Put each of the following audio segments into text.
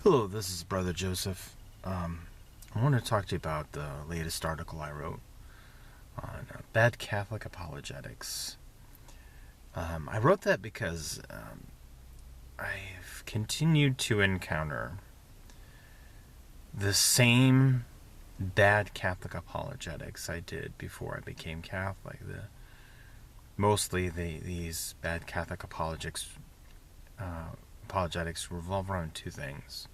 Hello, this is Brother Joseph. I want to talk to you about the latest article I wrote on bad Catholic apologetics. I wrote that because I've continued to encounter the same bad Catholic apologetics I did before I became Catholic. These bad Catholic apologetics revolve around two things.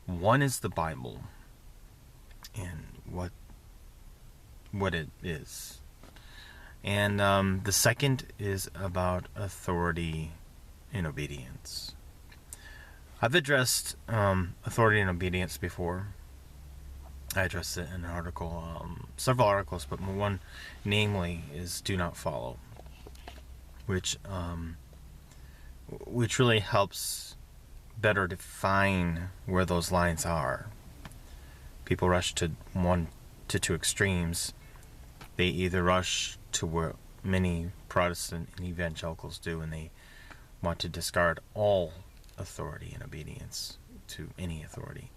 One is the Bible and what it is, and the second is about authority and obedience. I've addressed authority and obedience before. I addressed it in an article, several articles, but one, namely, is "Do Not Follow," which really helps better define where those lines are. People rush to one to two extremes. They either rush to where many Protestant and evangelicals do, and they want to discard all authority and obedience to any authority.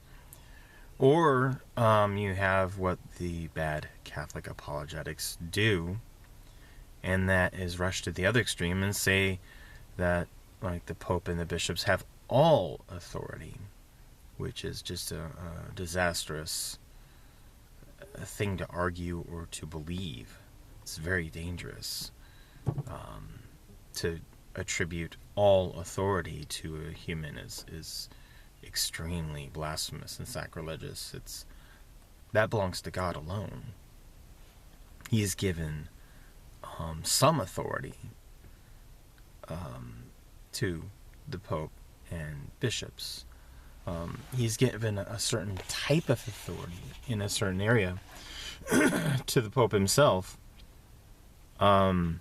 Or you have what the bad Catholic apologetics do, and that is rush to the other extreme and say that, like, the Pope and the bishops have all authority, which is just a disastrous thing to argue or to believe. It's very dangerous to attribute all authority to a human is extremely blasphemous and sacrilegious. That belongs to God alone. He is given some authority to the Pope and bishops. He's given a certain type of authority in a certain area to the Pope himself. And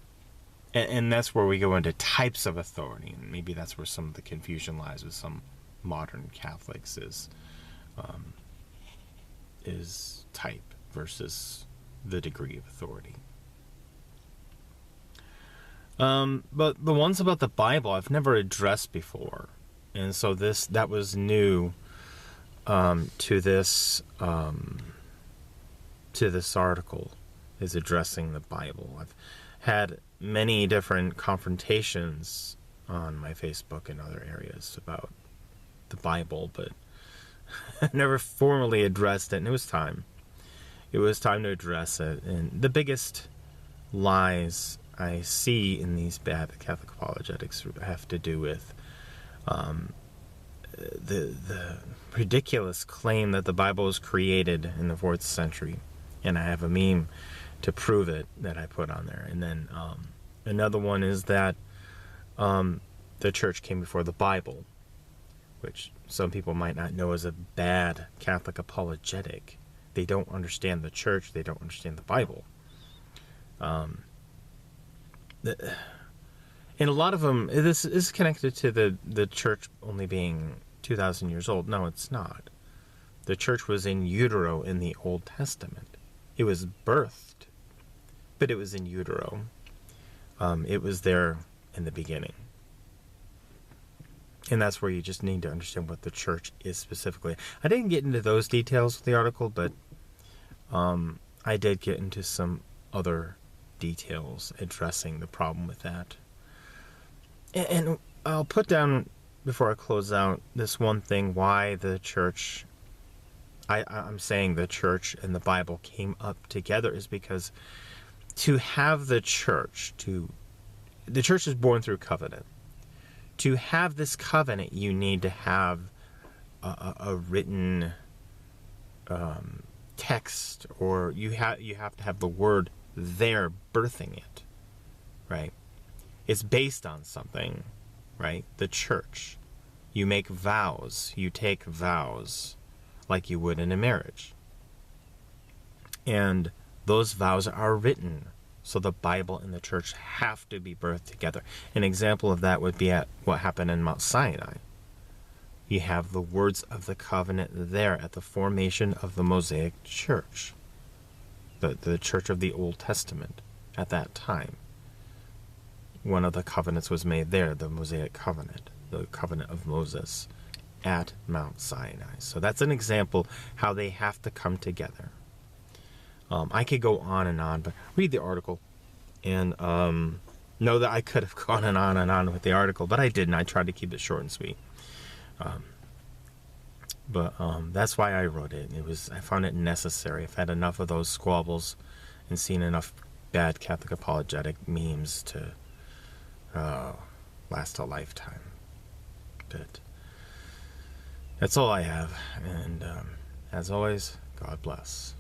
that's where we go into types of authority, and maybe that's where some of the confusion lies with some modern Catholics is type versus the degree of authority. But the ones about the Bible I've never addressed before, and so that was new to this article, is addressing the Bible. I've had many different confrontations on my Facebook and other areas about the Bible, but I've never formally addressed it, and it was time. It was time to address it. And the biggest lies I see in these bad Catholic apologetics have to do with the ridiculous claim that the Bible was created in the 4th century, and I have a meme to prove it that I put on there. And then another one is that the church came before the Bible, which some people might not know as a bad Catholic apologetic. They don't understand the church, they don't understand the Bible. And a lot of them, this is connected to the church only being 2,000 years old. No, it's not. The church was in utero in the Old Testament. It was birthed, but it was in utero. It was there in the beginning. And that's where you just need to understand what the church is specifically. I didn't get into those details of the article, but I did get into some other details addressing the problem with that. And I'll put down, before I close out, this one thing why the church, I'm saying the church and the Bible came up together, is because to have the church is born through covenant. To have this covenant, you need to have a written text, or you have to have the word there birthing it, right? It's based on something, right? The church. You make vows. You take vows like you would in a marriage. And those vows are written. So the Bible and the church have to be birthed together. An example of that would be at what happened in Mount Sinai. You have the words of the covenant there at the formation of the Mosaic church. The church of the Old Testament at that time. One of the covenants was made there, the Mosaic covenant, the covenant of Moses. at Mount Sinai. So that's an example how they have to come together. I could go on, but read the article and know that I could have gone on with the article, but I didn't. I tried to keep it short and sweet. But that's why I wrote it. I found it necessary. I've had enough of those squabbles and seen enough bad Catholic apologetic memes to last a lifetime. But that's all I have. And as always, God bless.